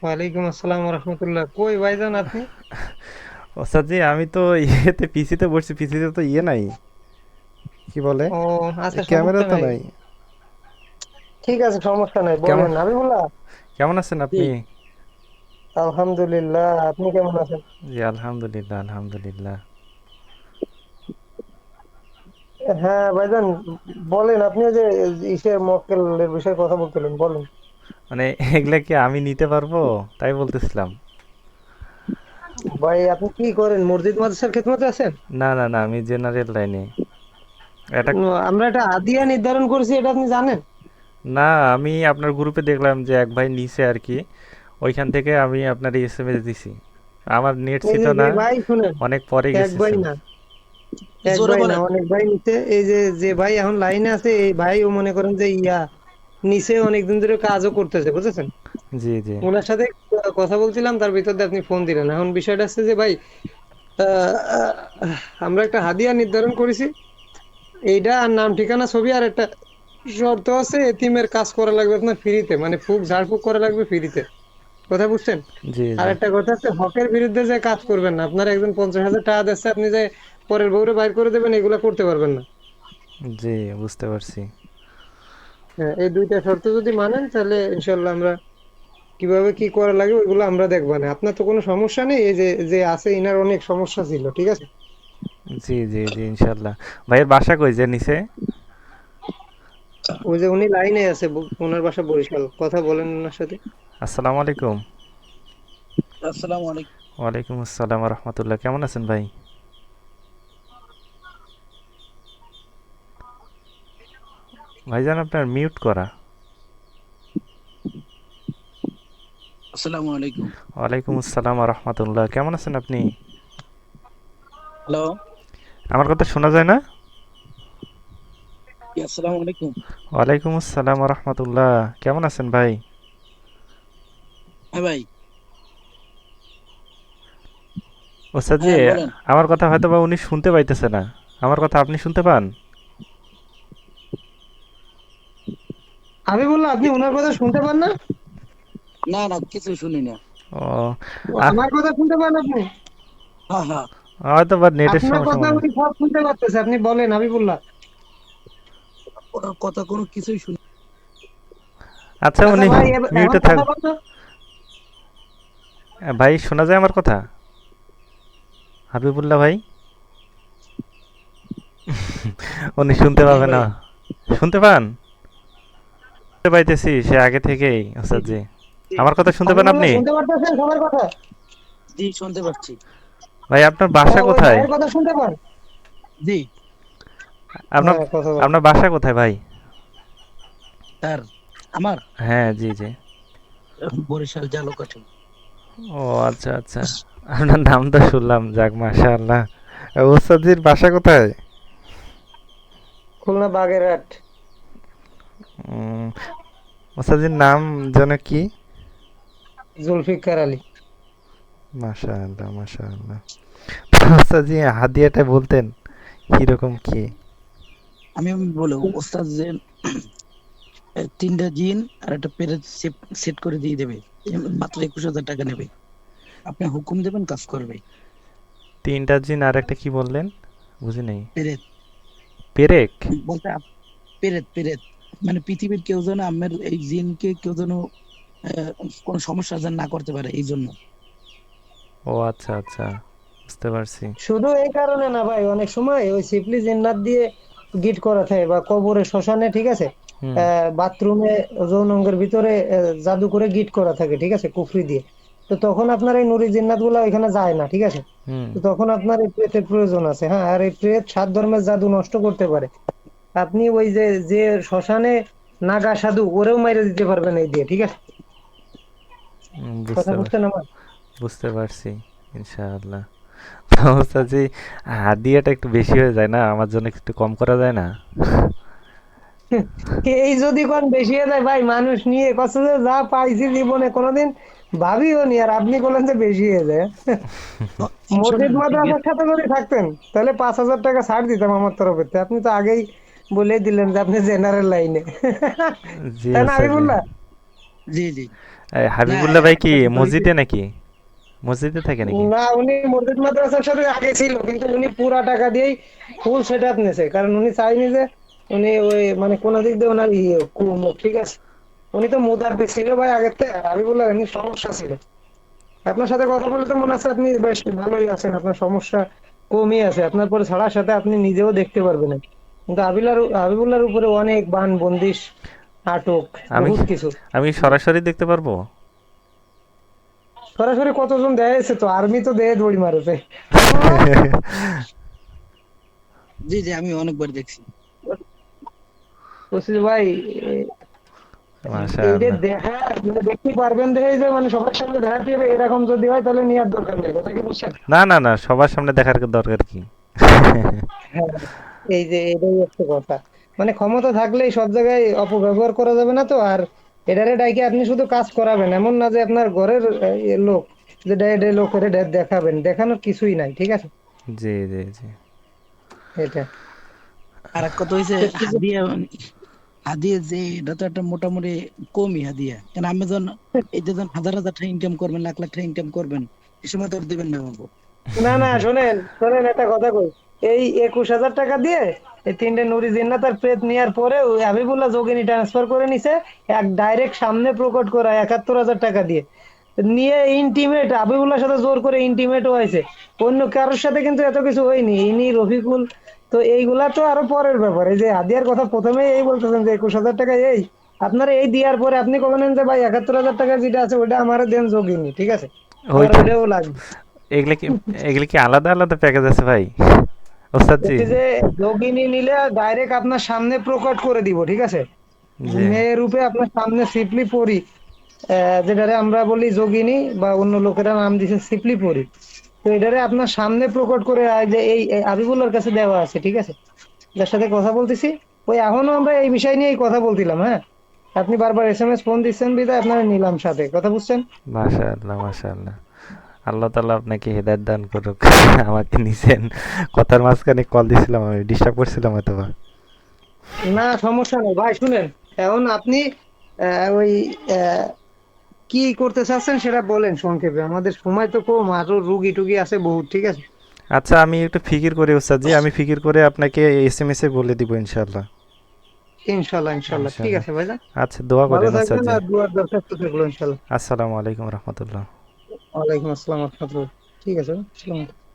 ওয়ালাইকুম আসসালাম রহমতুল্লাহ। কই ভাইজান আপনি? ওস্তাদ জি, আমি তো ইয়েতে পিসিতে বসছি, পিসিতে তো ইয়ে নাই, কি বলে, ও, আচ্ছা, ক্যামেরা সমস্যা তো নাই। নাই। ঠিক আছে, সমস্যা নাই, কেমন বলেন হাবিবুল্লাহ। কেমন আছেন জি, আপনি? আলহামদুলিল্লাহ। আপনি কেমন আছেন? জি, আলহামদুলিল্লাহ আলহামদুলিল্লাহ। হ্যাঁ ভাইজান, বলেন আপনি ওই যে ইসের মক্কেলের বিষয়ে কথা বলছিলেন, বলেন। মানে এগুলা কি আমি নিতে পারবো, তাই বলতেছিলাম। ভাই আপনি কি করেন, মসজিদ মাদ্রাসার খেদমতে আছেন? না না না, আমি জেনারেল লাইনে। এটা আমরা একটা হাদিয়া নির্ধারণ করেছি, এটা আপনি জানেন? না, আমি আপনার গ্রুপে দেখলাম যে এক ভাই নিছে আর কি, ওইখান থেকে আমি আপনার এসএমএস দিছি। আমার নেট এই ছিল যে যে না, ভাই শুনেন, অনেক পরে এক ভাই গেছিছেন। না, এক জোরে ভাই না, বলেন। অনেক ভাই নিতে। এই যে যে ভাই এখন লাইনে আছে, এই ভাই ও মনে করেন যে নিচে অনেকদিন ধরে কাজও করতেছে, বুঝেছেন? জি জি ওনার সাথে কথা বলছিলাম, তার ভিতর দিয়ে আপনি ফোন দিলেন। এখন বিষয়টা হচ্ছে যে ভাই, আহ, আহ, আমরা একটা হাদিয়া নির্ধারণ করেছি। এইটা আর নাম ঠিকানা ছবি, আর একটা শর্ত আছে, এতিমের কাজ করা লাগবে আপনার ফ্রিতে, মানে ফুক ঝাড়ফুঁক করা লাগবে ফ্রিতে। কথা বুঝছেন? জি আর জি একটা কথা হচ্ছে, হকের বিরুদ্ধে যে কাজ করবেন না। আপনার একজন 50,000 টাকা দিচ্ছে, আপনি যে পরের বউরে বাইর করে দেবেন, এগুলা করতে পারবেন না। জি, বুঝতে পারছি। হ্যাঁ, এই দুইটা শর্ত যদি মানেন, তাহলে ইনশাল্লাহ আমরা কিভাবে কি করা লাগে ওইগুলো আমরা দেখবো না। আপনার তো কোনো সমস্যা নেই, এই যে যে আছে, ইনার অনেক সমস্যা ছিল, ঠিক আছে। জি জি জি, ইনশাল্লাহ। ভাইয়ের বাসা কই যে নিছে? ওই যে উনি লাইনে আছে, ওনার বাসা বরিশাল। কথা বলেন ওনার সাথে। আসসালামু আলাইকুম। আসসালামু আলাইকুম। ওয়ালাইকুম আসসালাম রহমতুল্লাহ, কেমন আছেন ভাই? ভাইজান আপনার মিউট করা। আসসালামু আলাইকুম। ওয়ালাইকুম আসসালাম রহমতুল্লাহ, কেমন আছেন আপনি? হ্যালো। আমার কথা শোনা যায় না? আসসালামু আলাইকুম। ওয়ালাইকুম আসসালাম রহমতুল্লাহ, কেমন আছেন ভাই? হ্যাঁ ভাই। ওস্তাদ জি, হ্যাঁ বলেন। আমার কথা হয়তো বা উনি শুনতে পাইতেছে না। আমার কথা আপনি শুনতে পান? আমি বললাম, আপনি ওনার কথা শুনতে পান না? না না, কিছু শুনি না। ও, আমার কথা শুনতে পান আপনি? হ্যাঁ হ্যাঁ। হয়তো বা নেটের আপনার সমস্যা কথা মনে হয়। উনি সব শুনতে পারতেছে, আপনি বলেন। আমি বললাম, ওনার কথা কোনো কিছুই শুনি। আচ্ছা, আচ্ছা উনি ভাই, এখন মিউটে থাক। কথা বলতো। ভাই শোনা যায় আমার কথা? হাবিবুল্লাহ ভাই, উনি শুনতে জি পাবে ভাই। না। শুনতে পান? শুনতে পাইতেছি সে আগে থেকেই জি ওস্তাদ জি জি। জি। আমার কথা শুনতে আমি পান বললাম, আপনি? শুনতে পারতেছেন সবার কথা? জি শুনতে পাচ্ছি। ভাই আপনার বাসা হ্যাঁ, ওই কোথায়? ভাইয়ের কথা শুনতে পান? জি। আপনার হ্যাঁ, কথা বলেন। আপনার বাসা কোথায় ভাই? স্যার, আমার হ্যাঁ জি জি। বরিশাল জালকাঠি। ও আচ্ছা আচ্ছা, আপনার নাম তো শুনলাম, যাক মাশাআল্লাহ। ওস্তাদের বাসা কোথায়? খুলনা বাগেরহাট। উম, ওস্তাদের নাম যেন কি? জুলফিকার আলী। মাশাআল্লাহ মাশাআল্লাহ। ওস্তাদ হাদিয়াটা বলতেন কিরকম কি? আমি বলে ওস্তাদ যে তিনটা জিন আর একটা পেরেক সেট করে দিয়ে দেবে। মাত্র 21,000 টাকা নেবে। আপনি হুকুম দেবেন, কাজ করবে। তিনটা জিন আর একটা কি বললেন? বুঝি নাই। পেরেক পেরেক? বলতে পেরেত পেরেত মানে পৃথিবীর কেউ যেন আমার এই জিনকে কেউ যেন আহ, কোনো সমস্যা যেন না করতে পারে, এই জন্য। ও আচ্ছা আচ্ছা, বুঝতে পারছি। শুধু এই কারণে না ভাই, অনেক সময় ওই সিপলি জিন্নাত দিয়ে গিট করা থাকে, বা কবরে শ্মশানে, ঠিক আছে, হুম বাথরুমে, যৌন অঙ্গের ভিতরে জাদু করে গিট করা থাকে, ঠিক আছে, কুফরি দিয়ে। তো তখন আপনার এই নুরি জিন্নাত গুলা ওইখানে যায় না, ঠিক আছে। হুম। তো তখন আপনার এই প্রেতের প্রয়োজন আছে। হ্যাঁ, আর এই প্রেত 7 ধর্মের জাদু নষ্ট করতে পারে। আপনি ওই যে যে শ্মশানে নাগা সাধু, ওরেও মাইরে দিতে পারবেন এই দিয়ে, ঠিক আছে। কথা বুঝতে পার বুঝছেন আমার? বুঝতে পারছি, ইনশাআল্লাহ। তো ওস্তাদ হাদিয়াটা একটু বেশি হয়ে যায় না? আমার জন্য একটু কম করা যায় না? এই যদি কোন বেশি হয়ে যায় ভাই, মানুষ নিয়ে কত যে যা পাইছি জীবনে কোনোদিন ভাবিও নি, আর আপনি বলেন যে বেশি হয়ে যায়। মসজিদ শোনেন, ঠিক মাদ্রাসার আছে। সাথে যদি থাকতেন, তাহলে 5,000 টাকা ছাড় দিতাম আমার তরফে থেকে। আপনি তো আগেই বলে দিলেন যে আপনি জেনারেল লাইনে। জি তাই না, আমি ওস্তাদ জি। বললাম। জি জি। হাবিবুল্লাহ ভাই কি একটা কথা হইছে, মসজিদে নাকি? মসজিদে থাকে নাকি? না, উনি মসজিদ মাদ্রাসার সাথে আগে ছিল, কিন্তু উনি পুরা টাকা দিয়েই ফুল সেট আপ নিয়েছে, কারণ উনি চাইনি যে উনি ওই মানে কোনো দিক দিয়ে ওনার ইয়ে কমুক, ঠিক আছে। উনি তো মুদার ছিল ভাই আগের থেকে, আমি বললাম এমনি সমস্যা ছিল। আপনার সাথে কথা বলে তো মনে হচ্ছে আপনি বেশ ভালোই আছেন, আপনার সমস্যা কমই আছে, আপনার পরে ছাড়ার সাথে আপনি নিজেও দেখতে পারবেন না। কিন্তু হাবিবুল্লাহর উপরে অনেক বান বন্দিশ, আটক, আমি বহুত কিছু। আমি সরাসরি দেখতে পারবো? সরাসরি কতজন দেয়াছে, তো আর্মি তো দেয় দড়ি মারুতে। জি জি আমি অনেকবার দেখছি। বলছি যে ভাই, এইটা মাশাআল্লাহ। দেখা মানে দেখতে পারবেন, দেখে যে মানে সবার সামনে দেখা দিবে এরকম যদি হয় তাহলে নেওয়ার দরকার নেই, কথা কি বুঝছেন? না না না, সবার সামনে দেখার দরকার কি? হ্যাঁ, এই যে এটাই হচ্ছে কথা। মানে ক্ষমতা থাকলেই সব জায়গায় অপব্যবহার করা যাবে না তো। আর এটারে ডাইকে আপনি শুধু কাজ করাবেন, এমন না যে আপনার ঘরের লোক যে লোকের দেখাবেন, দেখানোর কিছুই নাই, ঠিক আছে। জি জি জি। এটা আর এক কথা হইছে, তো কি হাদিয়া হাদিয়া যে এটা তো একটা মোটামুটি কমই হাদিয়া, কেন আপনি যখন এই যে যখন হাজার হাজার টাকা ইনকাম করবেন, লাখ লাখ টাকা ইনকাম করবেন, এই সময় তো আর দিবেন না আমাকে। না না, শোনেন শোনেন একটা কথা কই। এই 21,000 টাকা দিয়ে এই তিনটে নুরি জিন্নাত আর প্রেত নেওয়ার পরে ওই হাবিবুল্লাহ যোগিনী ট্রান্সফার করে নিছে এক ডাইরেক্ট সামনে প্রকট করা 71,000 টাকা দিয়ে, নিয়ে ইন্টিমেট হাবিবুল্লাহর সাথে জোর করে ইন্টিমেটও হয়েছে। অন্য কারোর সাথে কিন্তু এত কিছু হয়নি, ইনি রফিকুল। তো এইগুলা তো আরো পরের ব্যাপার। এই যে হাদিয়ার কথা প্রথমেই এই বলতেছেন যে 21,000 টাকা, এই আপনার এই দেওয়ার পরে আপনি বলেন যে ভাই 71,000 টাকা যেটা আছে ওটা আমার দেন যোগিনী, ঠিক আছে, আমার ওইটা ওইটাও লাগবে। এগুলা কি এগুলা কি আলাদা আলাদা প্যাকেজ আছে ভাই? ওস্তাদ জি। বলছি যে যোগিনী নিলে ডাইরেক্ট আপনার সামনে প্রকট করে দিব, ঠিক আছে। জি। মেয়ে রূপে আপনার সামনে সিপলি পরি, যেটারে আমরা বলি যোগিনী, বা অন্য লোকেরা নাম দিচ্ছে সিপলি পরি। তো এটারে আপনার সামনে প্রকট করে যে এই হাবিবুল্লাহর কাছে দেওয়া আছে, ঠিক আছে, যার সাথে কথা বলতেছি। ওই এখনো আমরা এই বিষয় নিয়েই কথা বলছিলাম, হ্যাঁ। আপনি বারবার SMS ফোন দিচ্ছেন বিধায় আপনারা নিলাম সাথে, কথা বুঝছেন? মাশাআল্লাহ মাশাআল্লাহ। আল্লাহ তাআলা আপনাকে হেদায়েত দান করুক। আমাকে নিছেন, কথার মাঝখানে কল দিছিলাম, আমি ডিস্টার্ব করছিলাম অথবা। না সমস্যা নেই ভাই, শুনেন। এখন আপনি ওই কি করতে চাচ্ছেন সেটা বলেন সংক্ষেপে, আমাদের সময় তো কম, আরো রুগী টুগী আছে বহুত, ঠিক আছে। আচ্ছা, আমি একটু ফিকির করি ওস্তাদ জি, আমি ফিকির করে আপনাকে SMS এ বলে দিব ইনশাআল্লাহ। ইনশাল্লাহ ইনশাল্লাহ, ঠিক ইনশাআল্লাহ। আছে ভাইজান। আচ্ছা, দোয়া ভালো করেন ওস্তাদ থাকবেন, জি। আর দুয়ার দরখাস্ত থাকলো ইনশাল্লাহ। আসসালামু আলাইকুম রহমতুল্লাহ। ওয়ালাইকুম আসসালাম রহমতুল্লাহ। ঠিক আছে, আসসালাম।